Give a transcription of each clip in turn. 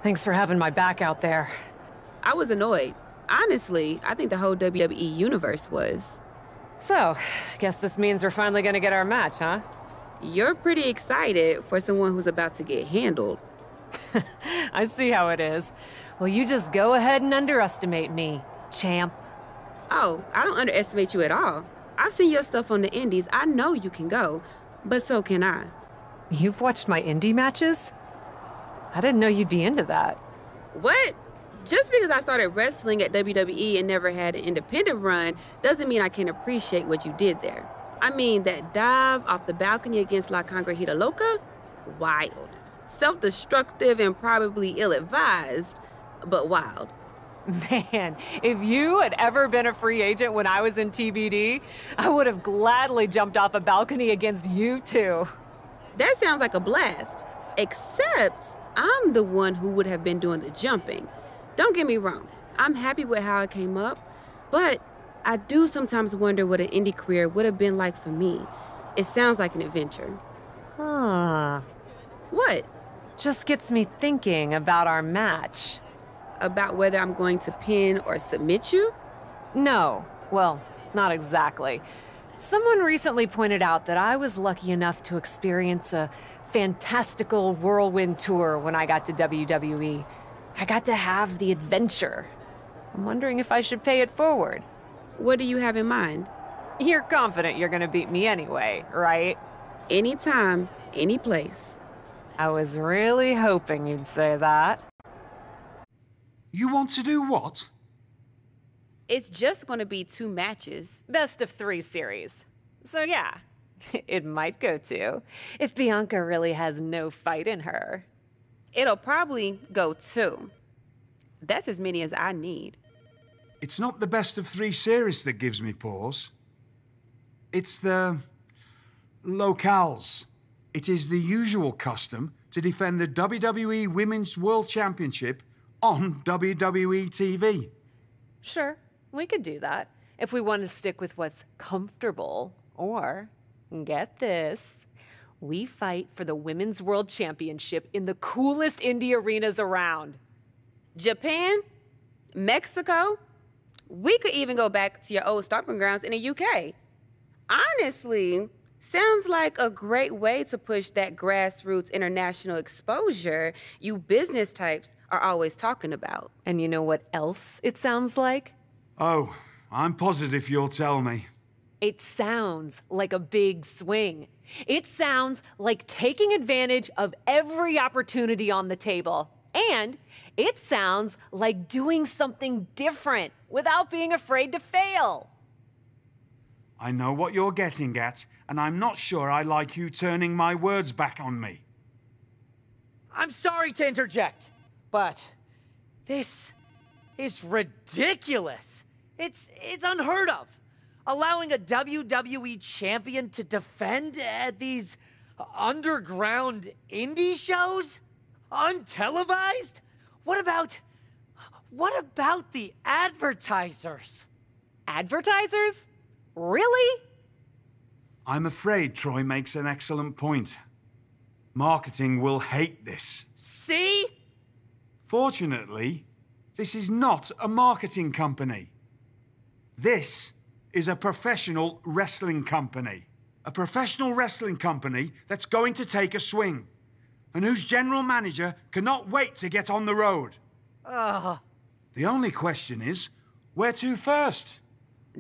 Thanks for having my back out there. I was annoyed. Honestly, I think the whole WWE universe was. So, guess this means we're finally gonna get our match, huh? You're pretty excited for someone who's about to get handled. I see how it is. Well, you just go ahead and underestimate me, champ. Oh, I don't underestimate you at all. I've seen your stuff on the indies. I know you can go, but so can I. You've watched my indie matches? I didn't know you'd be into that. What? Just because I started wrestling at WWE and never had an independent run doesn't mean I can't appreciate what you did there. I mean, that dive off the balcony against La Congregita Loca? Wild. Self-destructive and probably ill-advised, but wild. Man, if you had ever been a free agent when I was in TBD, I would have gladly jumped off a balcony against you too. That sounds like a blast. Except I'm the one who would have been doing the jumping. Don't get me wrong, I'm happy with how it came up, but I do sometimes wonder what an indie career would have been like for me. It sounds like an adventure. Huh. What? Just gets me thinking about our match. About whether I'm going to pin or submit you? No. Well, not exactly. Someone recently pointed out that I was lucky enough to experience a fantastical whirlwind tour when I got to WWE. I got to have the adventure. I'm wondering if I should pay it forward. What do you have in mind? You're confident you're gonna beat me anyway, right? Anytime, any place. I was really hoping you'd say that. You want to do what? It's just going to be 2 matches. Best of 3 series. So yeah, it might go 2, if Bianca really has no fight in her. It'll probably go 2. That's as many as I need. It's not the best of 3 series that gives me pause. It's the locales. It is the usual custom to defend the WWE Women's World Championship on WWE TV. Sure, we could do that if we want to stick with what's comfortable. Or, get this, we fight for the Women's World Championship in the coolest indie arenas around. Japan? Mexico? We could even go back to your old stomping grounds in the UK. Honestly, sounds like a great way to push that grassroots international exposure you business types are always talking about. And you know what else it sounds like? Oh, I'm positive you'll tell me. It sounds like a big swing. It sounds like taking advantage of every opportunity on the table. And it sounds like doing something different without being afraid to fail. I know what you're getting at, and I'm not sure I like you turning my words back on me. I'm sorry to interject, but this is ridiculous. It's unheard of. Allowing a WWE champion to defend at these underground indie shows? Untelevised? What about the advertisers? Advertisers? Really? I'm afraid Troy makes an excellent point. Marketing will hate this. See? Fortunately, this is not a marketing company. This is a professional wrestling company. A professional wrestling company that's going to take a swing, and whose general manager cannot wait to get on the road. The only question is, where to first?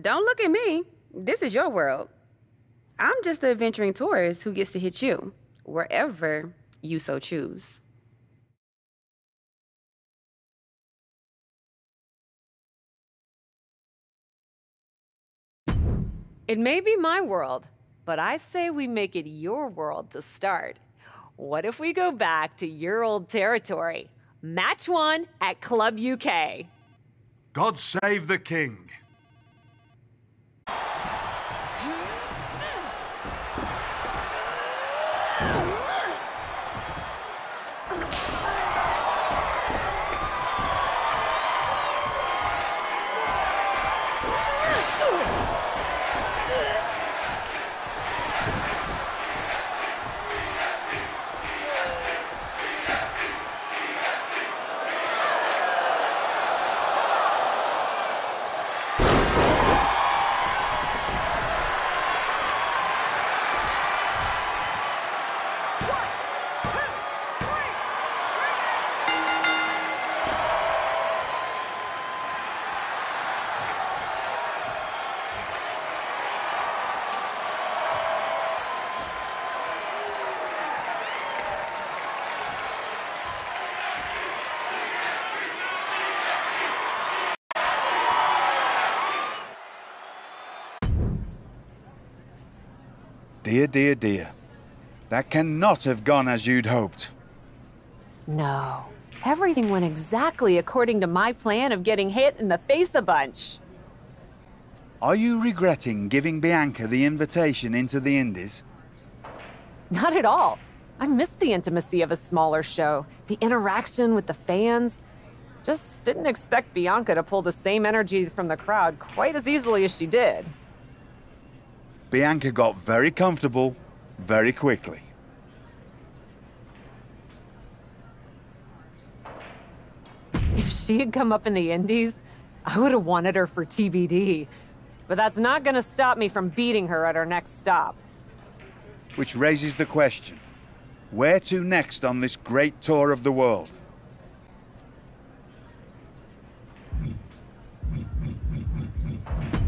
Don't look at me. This is your world. I'm just the adventuring tourist who gets to hit you, wherever you so choose. It may be my world, but I say we make it your world to start. What if we go back to your old territory? Match 1 at Club UK. God save the king. Dear, dear, dear. That cannot have gone as you'd hoped. No. Everything went exactly according to my plan of getting hit in the face a bunch. Are you regretting giving Bianca the invitation into the Indies? Not at all. I miss the intimacy of a smaller show, the interaction with the fans. Just didn't expect Bianca to pull the same energy from the crowd quite as easily as she did. Bianca got very comfortable very quickly. If she had come up in the Indies, I would have wanted her for TBD. But that's not gonna stop me from beating her at our next stop. Which raises the question, where to next on this great tour of the world?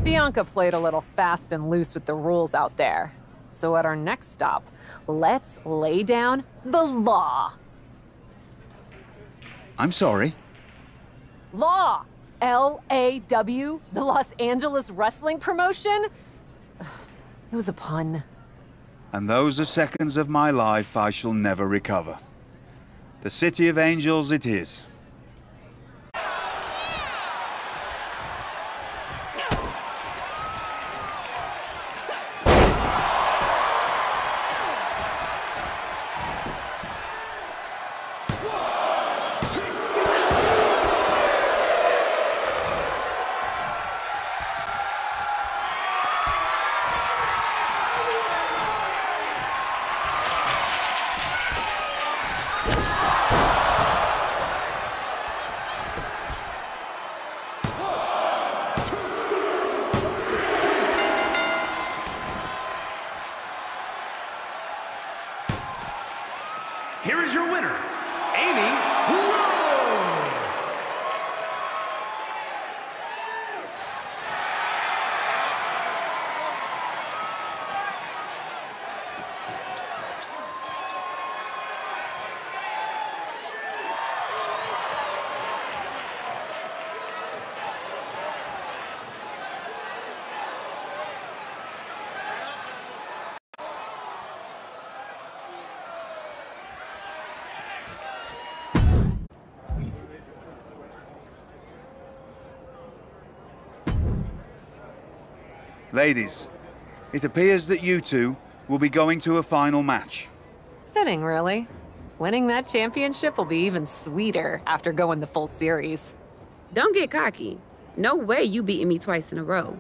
Bianca played a little fast and loose with the rules out there. So at our next stop, let's lay down the law. I'm sorry. Law! L-A-W, the Los Angeles Wrestling Promotion? It was a pun. And those are seconds of my life I shall never recover. The City of Angels it is. Here is your winner, Amy Rose. Ladies, it appears that you two will be going to a final match. Fitting, really. Winning that championship will be even sweeter after going the full series. Don't get cocky. No way you beating me twice in a row.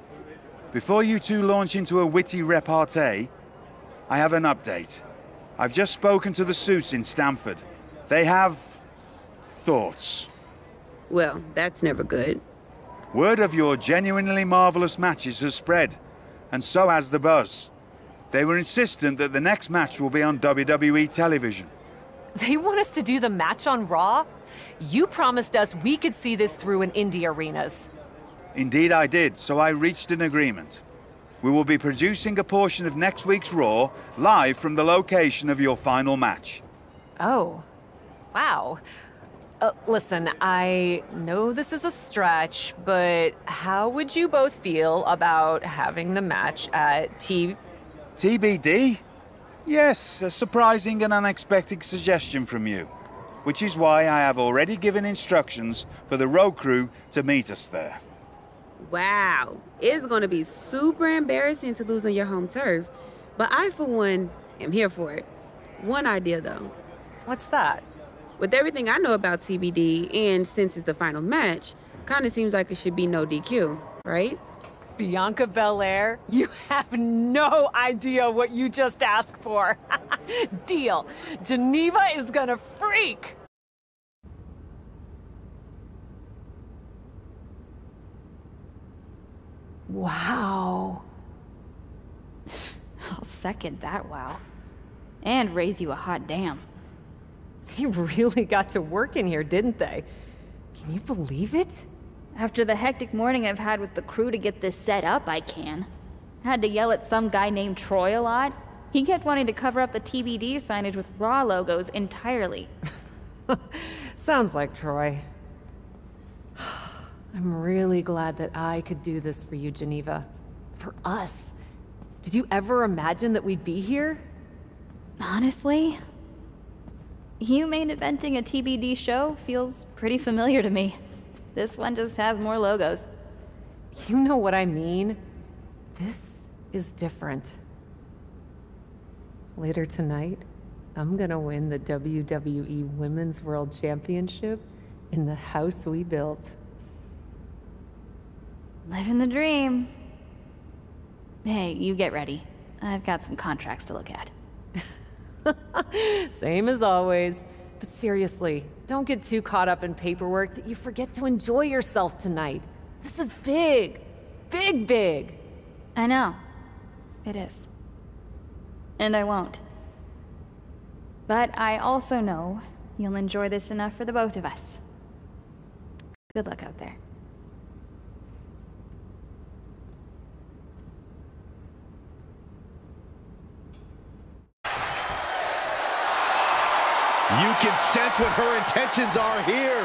Before you two launch into a witty repartee, I have an update. I've just spoken to the suits in Stamford. They have thoughts. Well, that's never good. Word of your genuinely marvelous matches has spread, and so has the buzz. They were insistent that the next match will be on WWE television. They want us to do the match on Raw? You promised us we could see this through in indie arenas. Indeed I did, so I reached an agreement. We will be producing a portion of next week's Raw live from the location of your final match. Oh, wow. Listen, I know this is a stretch, but how would you both feel about having the match at TBD? Yes, a surprising and unexpected suggestion from you. Which is why I have already given instructions for the road crew to meet us there. Wow. It's going to be super embarrassing to lose on your home turf. But I, for one, am here for it. One idea, though. What's that? With everything I know about TBD, and since it's the final match, kind of seems like it should be no DQ, right? Bianca Belair, you have no idea what you just asked for. Deal. Geneva is gonna freak. Wow. I'll second that wow. And raise you a hot damn. They really got to work in here, didn't they? Can you believe it? After the hectic morning I've had with the crew to get this set up, I can. Had to yell at some guy named Troy a lot. He kept wanting to cover up the TBD signage with Raw logos entirely. Sounds like Troy. I'm really glad that I could do this for you, Geneva. For us. Did you ever imagine that we'd be here? Honestly, you main eventing a TBD show feels pretty familiar to me. This one just has more logos. You know what I mean. This is different. Later tonight, I'm gonna win the WWE Women's World Championship in the house we built. Living the dream. Hey, you get ready. I've got some contracts to look at. Same as always. But seriously, don't get too caught up in paperwork that you forget to enjoy yourself tonight. This is big. Big, big. I know. It is. And I won't. But I also know you'll enjoy this enough for the both of us. Good luck out there. You can sense what her intentions are here.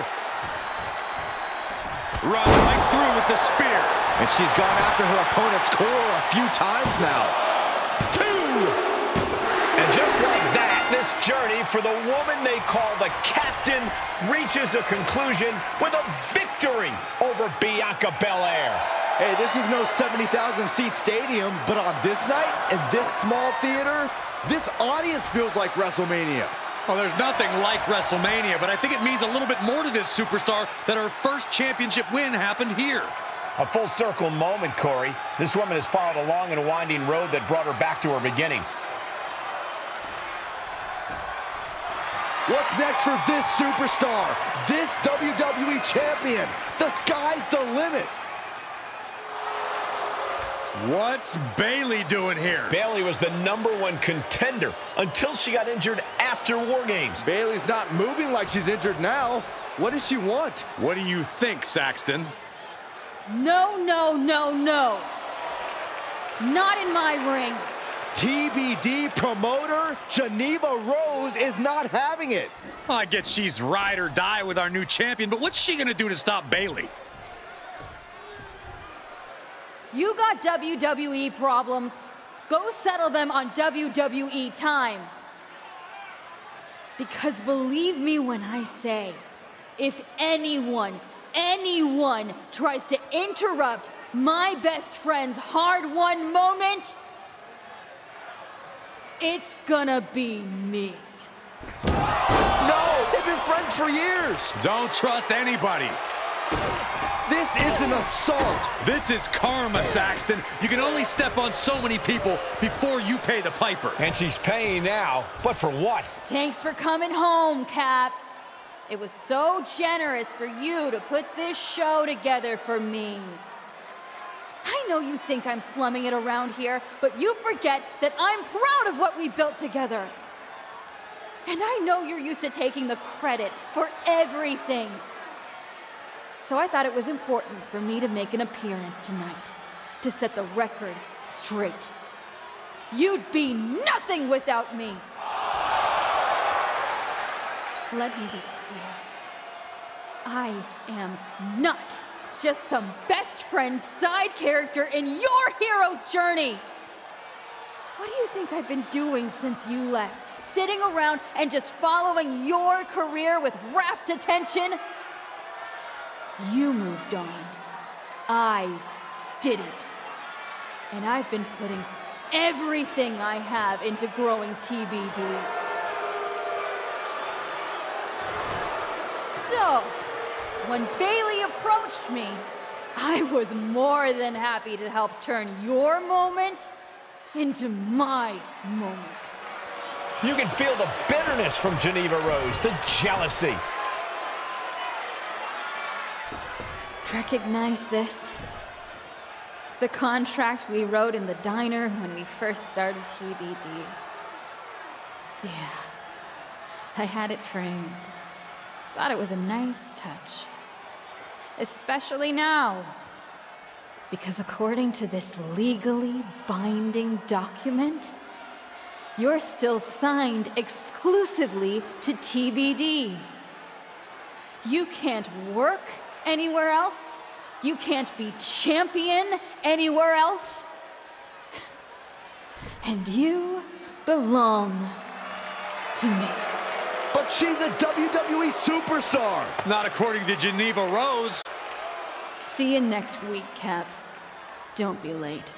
Run right through with the spear. And she's gone after her opponent's core a few times now. 2! And just like that, this journey for the woman they call the Captain reaches a conclusion with a victory over Bianca Belair. Hey, this is no 70,000-seat stadium, but on this night, in this small theater, this audience feels like WrestleMania. Well, there's nothing like WrestleMania, but I think it means a little bit more to this superstar that her first championship win happened here. A full circle moment, Corey. This woman has followed along in a winding road that brought her back to her beginning. What's next for this superstar? This WWE champion? The sky's the limit. What's Bayley doing here? Bayley was the #1 contender until she got injured after War Games. Bayley's not moving like she's injured now. What does she want? What do you think, Saxton? No, no, no, no. Not in my ring. TBD promoter Geneva Rose is not having it. I get she's ride or die with our new champion, but what's she gonna do to stop Bayley? You got WWE problems. Go settle them on WWE time. Because believe me when I say, if anyone tries to interrupt my best friend's hard-won moment, it's gonna be me. No, they've been friends for years. Don't trust anybody. This is an assault. This is karma, Saxton. You can only step on so many people before you pay the piper. And she's paying now, but for what? Thanks for coming home, Cap. It was so generous for you to put this show together for me. I know you think I'm slumming it around here, but you forget that I'm proud of what we built together. And I know you're used to taking the credit for everything. So I thought it was important for me to make an appearance tonight, to set the record straight. You'd be nothing without me. Let me be clear. I am not just some best friend side character in your hero's journey. What do you think I've been doing since you left? Sitting around and just following your career with rapt attention? You moved on. I didn't. And I've been putting everything I have into growing TBD. So, when Bayley approached me, I was more than happy to help turn your moment into my moment. You can feel the bitterness from Geneva Rose, the jealousy. Recognize this? The contract we wrote in the diner when we first started TBD. Yeah, I had it framed. Thought it was a nice touch. Especially now. Because according to this legally binding document, you're still signed exclusively to TBD. You can't work anywhere else. You can't be champion anywhere else. And you belong to me. But she's a WWE superstar. Not according to Geneva Rose. See you next week, Cap. Don't be late.